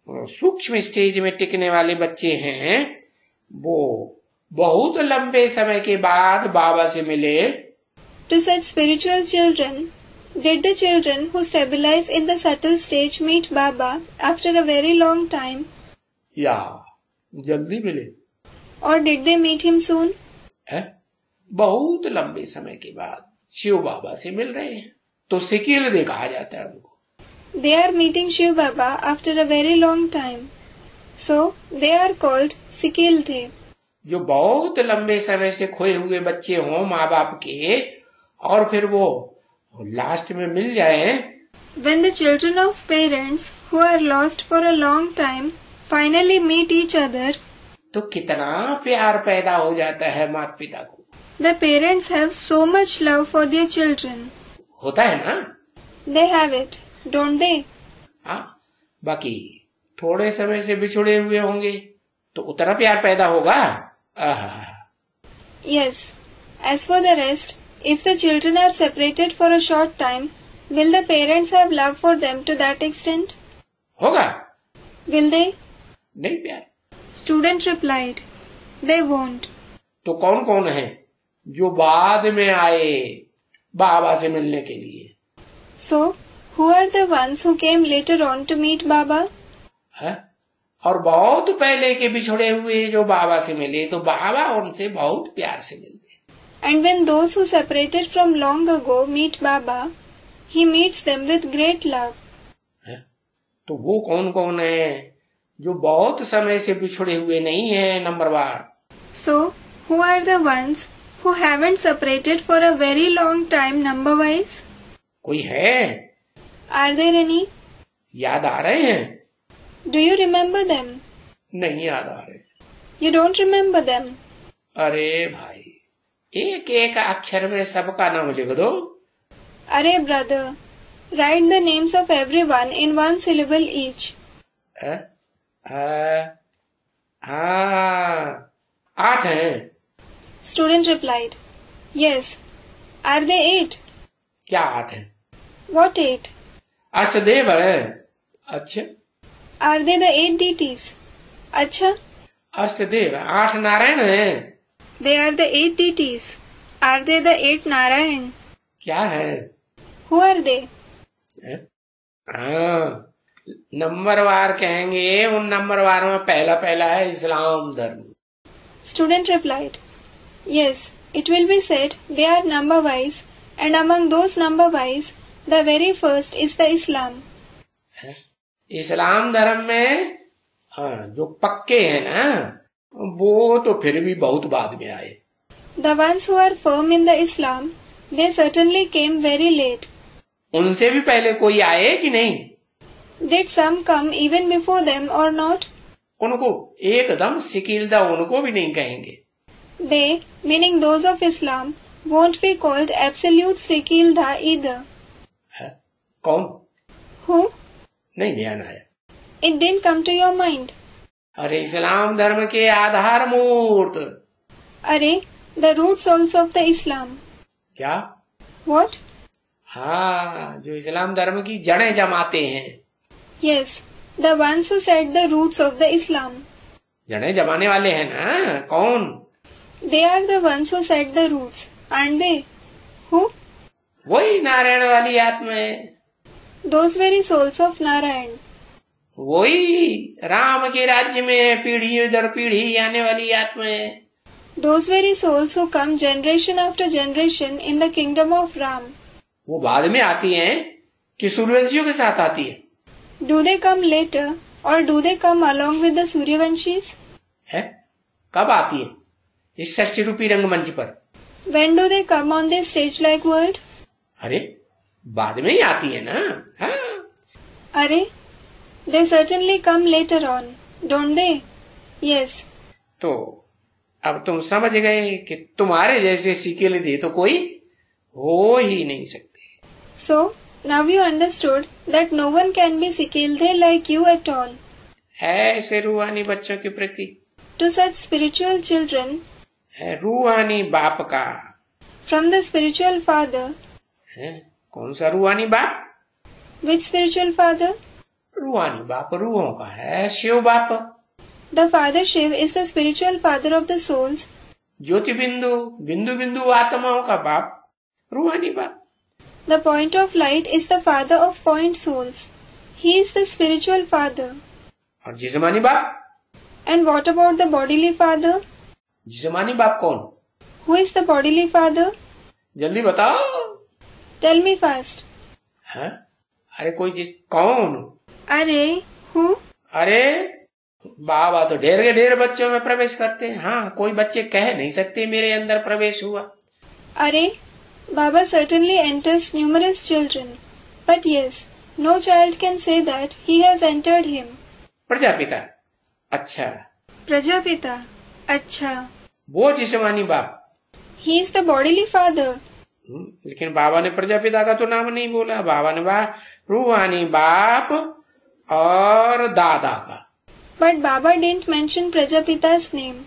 सूक्ष्म स्टेज में टिकने वाले बच्चे हैं, वो बहुत लंबे समय के बाद बाबा से मिले। To such spiritual children, did the children who stabilize in the subtle stage meet Baba after a very long time? या जल्दी मिले? Or did they meet him soon? है बहुत लंबे समय के बाद शिव बाबा से मिल रहे हैं, तो सिकिल दे कहा जाता है उनको। They are meeting Shiv Baba after a very long time. So, they are called Sikildhe. जो बहुत लंबे समय से खोए हुए बच्चे हों माँ बाप के, और फिर वो लास्ट में मिल जाए। When the children of parents who are lost for a long time finally meet each other, तो कितना प्यार पैदा हो जाता है माता पिता को। the parents have so much love for their children. होता है ना? They have it, don't they? हाँ, बाकी थोड़े समय से बिछुड़े हुए होंगे तो उतना प्यार पैदा होगा। आहा। Yes. As for the rest, if the children are separated for a short time, will the parents have love for them to that extent? होगा? Will they? नहीं प्यार। Student replied, they won't. तो कौन कौन है जो बाद में आए बाबा से मिलने के लिए? So, who are the ones who came later on to meet Baba? है? और बहुत पहले के बिछड़े हुए जो बाबा से मिले तो बाबा उनसे बहुत प्यार से मिलते। And when those who separated from long ago meet Baba, he meets them with great love. है? तो वो कौन कौन है जो बहुत समय से बिछड़े हुए नहीं है नंबरवार? So, who are the ones who haven't separated for a very long time number-wise? कोई है? Are there any? याद आ रहे हैं? Do you remember them? नहीं याद आ रहे। You don't remember them? अरे भाई, एक एक अक्षर में सबका नाम लिख दो। अरे brother, write the names of everyone in one syllable each. हाँ, 8 हैं। Student replied, yes. Are they 8? क्या 8 हैं? What 8? अष्टदेव है। अच्छा। Are they the 8 deities? अच्छा। अष्टदेव 8 नारायण हैं। They are the 8 deities. Are they the 8 Narayan? क्या है? Who are they? हाँ, नंबरवार कहेंगे। उन नंबरवार में पहला पहला है इस्लाम धर्म। Student replied, yes, it will be said they are number-wise, and among those number-wise, the very first is the Islam. इस्लाम धर्म में हाँ, जो पक्के हैं ना, वो तो फिर भी बहुत बाद में आए। The ones who are firm in the Islam, they certainly came very late. उनसे भी पहले कोई आए कि नहीं? Did some come even before them or not? उनको एकदम सिकीलदा उनको भी नहीं कहेंगे। They, meaning those of Islam, won't be called absolute Sikildha either. है? कौन? Who? नहीं ध्यान आया। It didn't come to your mind. अरे इस्लाम धर्म के आधार मूर्त। अरे, the root souls of the Islam. क्या? What? हाँ, जो इस्लाम धर्म की जड़ें जमाते हैं। Yes, the ones who set the roots of the Islam. जड़ें जमाने वाले हैं ना, कौन? They are the ones who set the roots, aren't they? Who? वही नारायण वाली आत्मा है। Those very souls of Narayan. वही राम के राज्य में पीढ़ी दर पीढ़ी आने वाली आत्मा है। Those very souls who come generation after generation in the kingdom of Ram. वो बाद में आती हैं कि सूर्यवंशियों के साथ आती है? Do they come later or do they come along with the Suryavanshis? है? कब आती है इस षष्ठी रूपी रंगमंच पर? When do they come on this stage-like world? अरे बाद में ही आती है ना। हाँ। अरे, they certainly come later on, don't they? Yes. तो अब तुम समझ गए कि तुम्हारे जैसे सिकेल दे तो कोई हो ही नहीं सकते। So, now you understood that no one can be Sikildhe like you at all. ऐसे रूहानी बच्चों के प्रति To such spiritual children, है रूहानी बाप का। from the spiritual father. है कौन सा रूहानी बाप? Which spiritual father? रूहानी बाप रूहों का है, शिव बाप। The father Shiv is the spiritual father of the souls. ज्योति बिंदु बिंदु बिंदु आत्माओं का बाप रूहानी बाप। The point of light is the father of point souls. He is the spiritual father. और जिस्मानी बाप? And what about the bodily father? जिस्मानी बाप कौन? Who is the bodily father? जल्दी बताओ। Tell me fast. है? अरे कोई कौन? अरे, who? अरे बाबा तो ढेर के ढेर बच्चों में प्रवेश करते हैं। हाँ, कोई बच्चे कह नहीं सकते मेरे अंदर प्रवेश हुआ। अरे, Baba certainly enters numerous children, but yes, no child can say that he has entered him. Prajapita, अच्छा। प्रजापिता, अच्छा। वो जिस्मानी बाप। He is the bodily father. लेकिन बाबा ने प्रजापिता का तो नाम नहीं बोला। बाबा ने रूहानी बाप और दादा का। But Baba didn't mention Prajapita's name.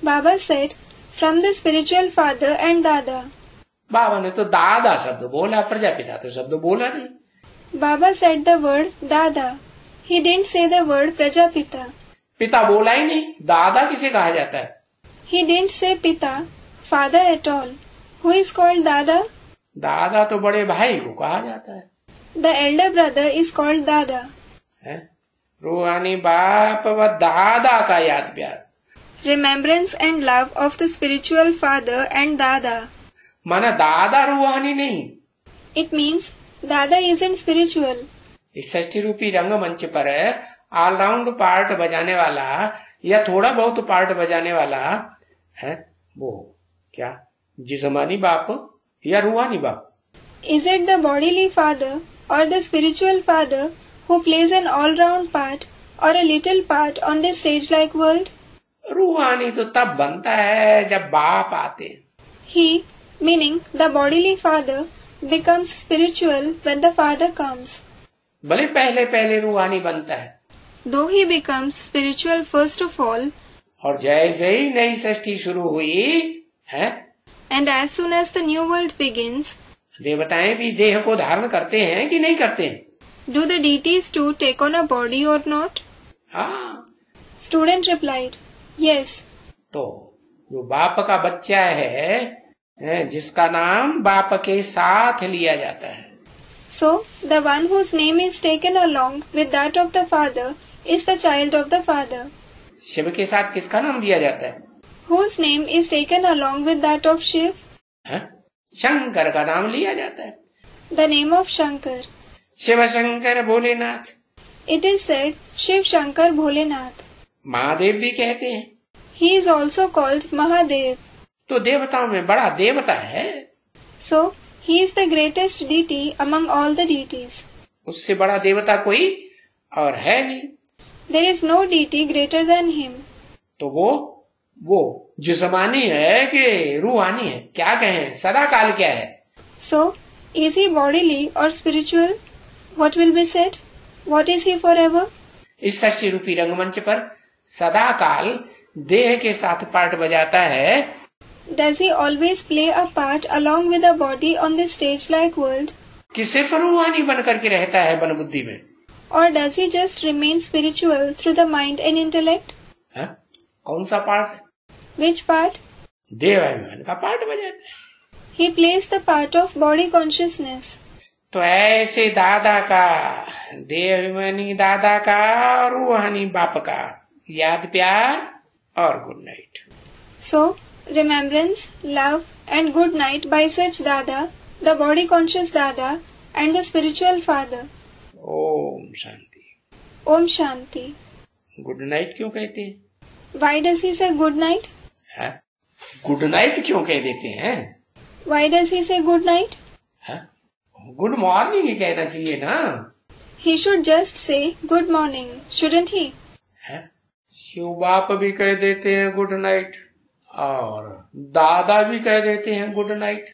Baba said, from the spiritual father and Dada. बाबा ने तो दादा शब्द बोला, प्रजापिता तो शब्द बोला नहीं। Baba said the word Dada. He didn't say the word Prajapita. पिता बोला ही नहीं, दादा किसे कहा जाता है? He didn't say Pita, father at all. Who is called Dada? दादा तो बड़े भाई को कहा जाता है। The elder brother is called Dada. है? रूहानी बाप व दादा का याद प्यार। Remembrance and love of the spiritual father and Dada. माना दादा रूहानी नहीं। It means Dada isn't spiritual. इस षष्ठी रूपी रंगमंच पर ऑलराउंड पार्ट बजाने वाला या थोड़ा बहुत पार्ट बजाने वाला है वो क्या जिस्मानी बाप या रूहानी बाप? Is it the bodily father or the spiritual father who plays an all-round part or a little part on this stage-like world? रूहानी तो तब बनता है जब बाप आते हैं। He, meaning the bodily father, becomes spiritual when the father comes. भले पहले पहले रूहानी बनता है, Though he becomes spiritual first of all, और जैसे ही नई षष्ठी शुरू हुई है, and as soon as the new world begins, देवताएं भी देह को धारण करते हैं कि नहीं करते हैं? do the deities too take on a body or not? हाँ। Student replied, yes. तो जो बाप का बच्चा है जिसका नाम बाप के साथ लिया जाता है, So, the one whose name is taken along with that of the father is the child of the father. Shiv के साथ किसका नाम दिया जाता है? Whose name is taken along with that of Shiv? है? शंकर का नाम लिया जाता है। The name of Shankar. Shiv Shankar Bholenath. It is said Shiv Shankar Bholenath. Mahadev भी कहते हैं। He is also called Mahadev. तो देवताओं में बड़ा देवता है। So, he is the greatest deity among all the deities. उससे बड़ा देवता कोई और है नहीं। There is no deity greater than him. तो वो जिस्मानी है कि रूहानी है? क्या कहें, सदा काल क्या है? So, is he bodily or spiritual? What will be said? What is he forever? इस षष्ठी रूपी रंगमंच पर सदा काल देह के साथ पार्ट बजाता है। Does he always play a part along with a body on this stage-like world? कि सिर्फ रूहानी बन करके रहता है बन बुद्धि में? Or does he just remain spiritual through the mind and intellect? है? कौन सा पार्ट है? Which part? देवाभिमान का पार्ट बजाता है। He plays the part of body consciousness. तो ऐसे दादा का, देवाभिमानी दादा का, रूहानी बाप का याद प्यार और good night. So, remembrance, love and good night by such Dada, the body conscious Dada and the spiritual father. Om Shanti. Om Shanti. Good night क्यों कहते हैं? Why does he say good night? है? गुड नाइट क्यों कह देते हैं? Why does he say good night? है? Good morning ही कहना चाहिए ना। He should just say good morning, shouldn't he? है? शिव बाप भी कह देते हैं गुड नाइट और दादा भी कह देते हैं good night.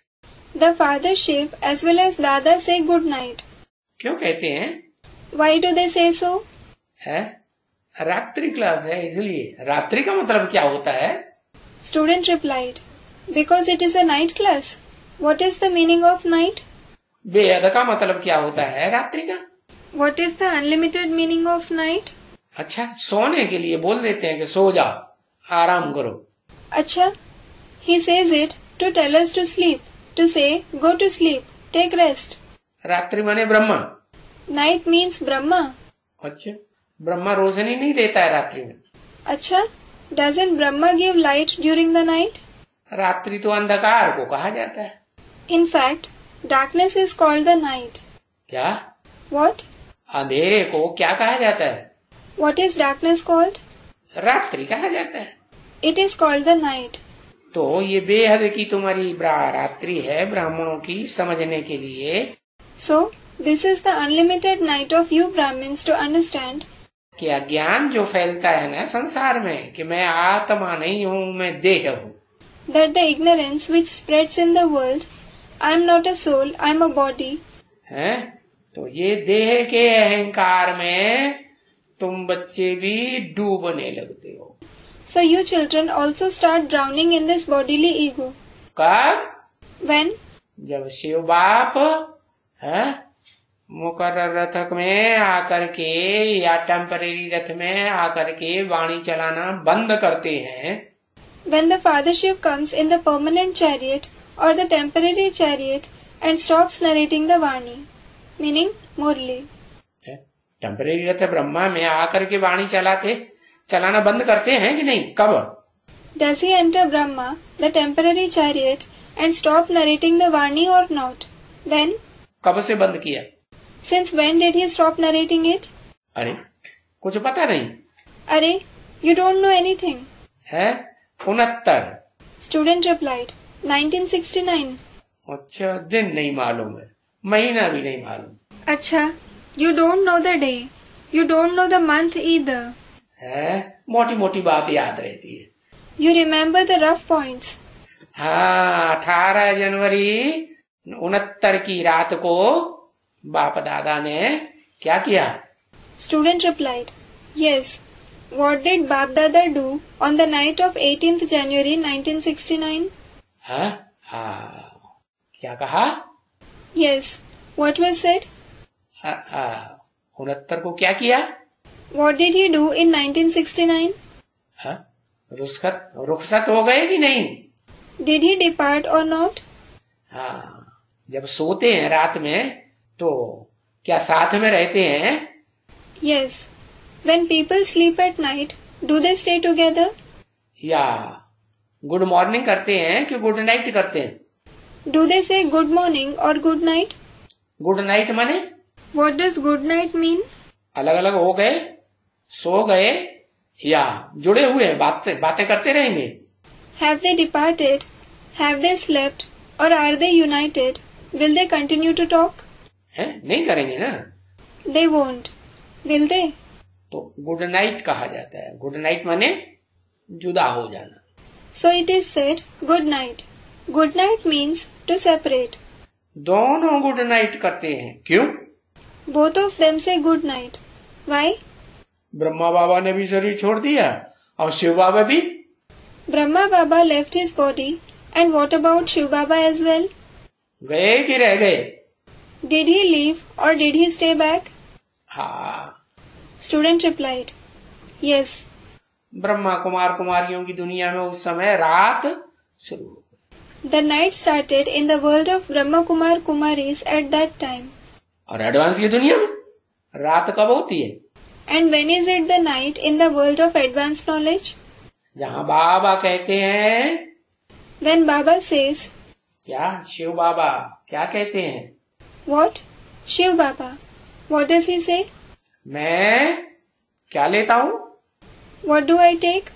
The father Shiv as well as Dada say good night. क्यों कहते हैं? Why do they say so? है? रात्रि क्लास है इसलिए। रात्रि का मतलब क्या होता है? Student replied, because it is a night class. What is the meaning of night? बेहद का मतलब क्या होता है रात्रि का? What is the unlimited meaning of night? अच्छा, सोने के लिए बोल देते हैं कि सो जाओ, आराम करो। अच्छा, he says it to tell us to sleep, to say go to sleep, take rest. रात्रि माने ब्रह्मा। Night means Brahma. अच्छा, ब्रह्मा रोशनी नहीं देता है रात्रि में। अच्छा, doesn't Brahma give light during the night? रात्रि तो अंधकार को कहा जाता है। In fact, darkness is called the night. क्या? What? अंधेरे को क्या कहा जाता है? What is darkness called? रात्रि कहा जाता है। It is called the night. तो ये बेहद की तुम्हारी रात्रि है ब्राह्मणों की समझने के लिए। So, this is the unlimited night of you Brahmins to understand. कि अज्ञान जो फैलता है ना संसार में कि मैं आत्मा नहीं हूँ, मैं देह हूँ। That the ignorance which spreads in the world, I am not a soul, I am a body. है? तो ये देह के अहंकार में तुम बच्चे भी डूबने लगते हो। So you children also start drowning in this bodily ego. कब? When? जब शिव बाप है मुकर्रर रथ में आकर के या टेम्परेरी रथ में आकर के वाणी चलाना बंद करते हैं। When the Father Shiv comes in the permanent chariot or the temporary chariot and stops narrating the Vani, meaning Murli. Temporary रथ ब्रह्मा में आकर के वाणी चलाना बंद करते हैं कि नहीं? कब? Does he enter Brahma, the temporary chariot, and stop narrating the Vani or not? When? कब से बंद किया? Since when did he stop narrating it? अरे कुछ पता नहीं। अरे, you don't know anything. है 69। Student replied, 1969. अच्छा, दिन नहीं मालूम है, महीना भी नहीं मालूम। अच्छा, you don't know the day. You don't know the month either. है मोटी मोटी बात याद रहती है। You remember the rough points. हाँ, 18 जनवरी 69 की रात को बाप दादा ने क्या किया? Student replied, yes. What did Bap Dada do on the night of 18th January 1969? हाँ, क्या कहा? Yes. What was said? 69 को क्या किया? What did he do in 1969? हाँ, रुखसत हो गए कि नहीं? Did he depart or not? हाँ, जब सोते हैं रात में तो क्या साथ में रहते हैं? Yes. When people sleep at night, do they stay together? या गुड मॉर्निंग करते हैं कि गुड नाइट करते हैं? Do they say good morning or good night? Good night माने? What does good night mean? अलग अलग हो गए, सो गए या जुड़े हुए बातें करते रहेंगे? Have they departed? Have they slept? Or are they united? Will they continue to talk? है? नहीं करेंगे ना। They won't. Will they? तो गुड नाइट कहा जाता है। गुड नाइट माने जुदा हो जाना। So it is said good night. Good night means to separate. दोनों गुड नाइट करते हैं, क्यों? Both of them say good night. Why? Brahma बाबा ने भी शरीर छोड़ दिया और शिव बाबा भी। Brahma Baba left his body, and what about Shiv Baba as well? गए कि रह गए? Did he leave or did he stay back? हाँ। Student replied, yes. Brahma Kumar कुमारियों की दुनिया में उस समय रात शुरू हो गई। The night started in the world of Brahma Kumar Kumaris at that time. और एडवांस की दुनिया में रात कब होती है? And when is it the night in the world of advanced knowledge? जहाँ बाबा कहते हैं, When Baba says, क्या शिव बाबा क्या कहते हैं? what? Shiv Baba. What does he say? मैं क्या लेता हूँ? What do I take?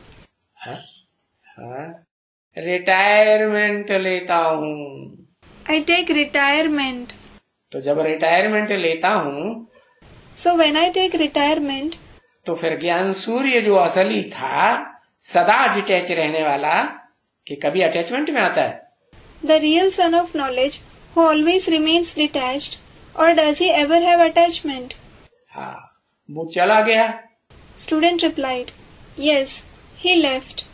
Retirement लेता हूँ। I take retirement. तो जब रिटायरमेंट लेता हूँ So when I take retirement, तो फिर ज्ञान सूर्य जो असली था, सदा डिटैच रहने वाला, कि कभी अटैचमेंट में आता है? the real son of knowledge who always remains detached, or does he ever have attachment? हाँ, वो चला गया। Student replied, yes, he left.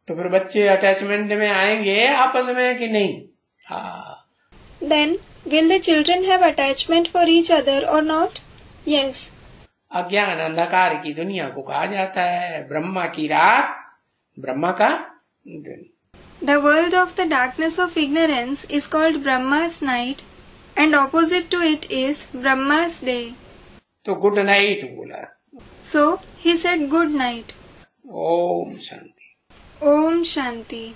तो फिर बच्चे अटैचमेंट में आएंगे आपस में कि नहीं? हाँ। Then will the children have attachment for each other or not? Yes. अज्ञान अंधकार की दुनिया को कहा जाता है ब्रह्मा की रात, ब्रह्मा का दिन। The world of the darkness of ignorance is called Brahma's night, and opposite to it is Brahma's day. तो गुड नाइट बोला। So he said good night. Om Shanti. Om Shanti.